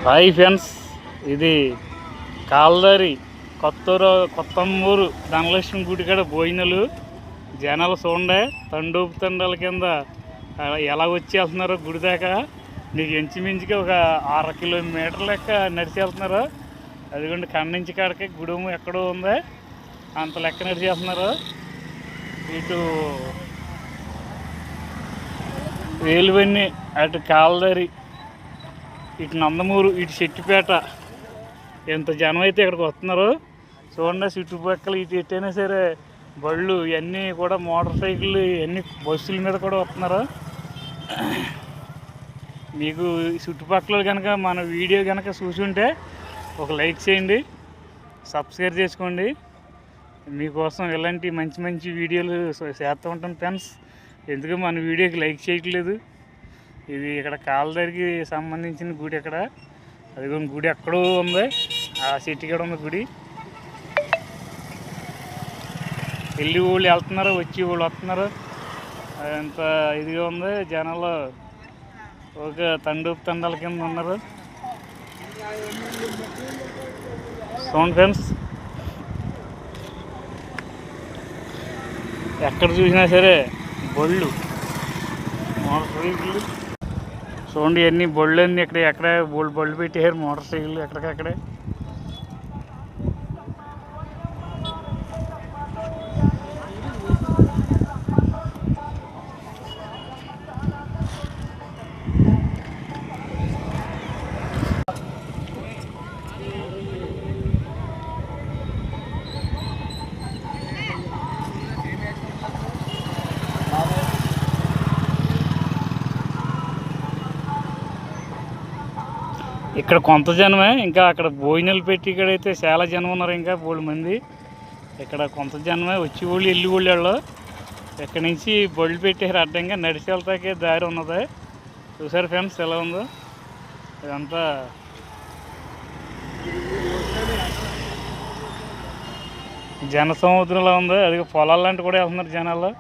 Hi friends, ఇది కాల్దారి కొత్తమూరు ధనలక్ష్మి గుడి కాడ భోజనాలు. జనాలు చూడండి, తండోపు తండాల కింద ఎలా వచ్చి వెళ్తున్నారో గుడి దాకా. నీకు ఇంచుమించుగా ఒక 6 కిలోమీటర్ల లెక్క నడిచి వెళ్తున్నారు. అదిగోండి నుంచి కాడికి గుడెము ఎక్కడో ఉంది, అంత లెక్క నడిచి వెళ్తున్నారు. ఇటు వేలువన్నీ, అటు కాల్దారి, ఇటు నందమూరు, ఇటు చెట్టుపేట. ఎంత జనం అయితే ఇక్కడికి వస్తున్నారు చూడండి. చుట్టుపక్కల ఇటు ఎట్టైనా సరే బళ్ళు ఇవన్నీ కూడా, మోటార్ సైకిళ్ళు ఇవన్నీ బస్సుల మీద కూడా వస్తున్నారు. మీకు చుట్టుపక్కల కనుక మన వీడియో కనుక చూసుంటే ఒక లైక్ చేయండి, సబ్స్క్రైబ్ చేసుకోండి. మీకోసం ఇలాంటి మంచి మంచి వీడియోలు చేస్తూ ఉంటాను ఫ్రెండ్స్. ఎందుకు మన వీడియోకి లైక్ చేయట్లేదు? ఇది ఇక్కడ కాల్దారికి సంబంధించిన గుడి. అక్కడ అదిగో గుడి ఎక్కడో ఉంది, ఆ చెట్టు కూడా ఉంది గుడి. వెళ్ళి వాళ్ళు వెళ్తున్నారు, వచ్చి వాళ్ళు వస్తున్నారు. అంత ఇదిగా ఉంది. జనాలు ఒక తండోపు తండాల కింద ఉన్నారు. చూడండి ఫ్రెండ్స్, ఎక్కడ చూసినా సరే బళ్ళు, మోటార్ సైకిళ్ళు చూడండి. ఇవన్నీ బళ్ళు అన్నీ ఎక్కడ బళ్ళు పెట్టారు, మోటార్ సైకిళ్ళు ఎక్కడికక్కడే. ఇక్కడ కొంత జనమే, ఇంకా అక్కడ భోజనాలు పెట్టి ఇక్కడైతే చాలా జనం ఉన్నారు, ఇంకా 3 మంది. ఇక్కడ కొంత జనమే వచ్చి వాళ్ళు వెళ్ళి వాళ్ళు. ఇక్కడ నుంచి బళ్ళు పెట్టారు అడ్డంగా, నడిచి వెళ్తాకే దారి ఉన్నది. చూసారు ఫ్రెండ్స్ ఎలా ఉందో ఇదంతా. జన సముద్రంలో ఉంది. అది పొలాలు లాంటి కూడా వెళ్తున్నారు జనాలు,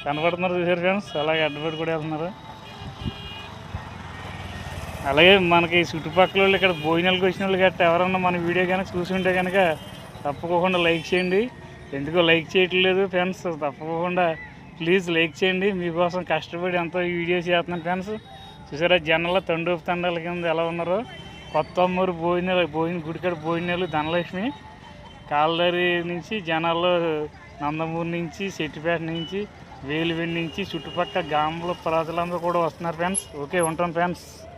కనపడుతున్నారు. చూసారు ఫ్రెండ్స్, అలాగే అడ్డపడి కూడా వెళ్తున్నారు. అలాగే మనకి చుట్టుపక్కల వాళ్ళు ఇక్కడ భోజనాలకు వచ్చిన వాళ్ళు గట్రా ఎవరన్నా మన వీడియో కనుక చూసుంటే కనుక తప్పకుండా లైక్ చేయండి. ఎందుకో లైక్ చేయట్లేదు ఫ్రెండ్స్, తప్పకుండా ప్లీజ్ లైక్ చేయండి. మీకోసం కష్టపడి ఎంతో వీడియోస్ చేస్తున్నాను ఫ్రెండ్స్. చూసారా జనాల్లో తండోపు తండాల కింద ఎలా ఉన్నారో. కొత్తమూరు గుడికాడ భోజనాలు ధనలక్ష్మి. కాల్దారి నుంచి జనాల్లో, నందమూరు నుంచి, చెట్టుపేట నుంచి, వేలువెన్ని నుంచి, చుట్టుపక్కల గ్రామంలో ప్రజలందరూ కూడా వస్తున్నారు ఫ్రెండ్స్. ఓకే, ఉంటాను ఫ్రెండ్స్.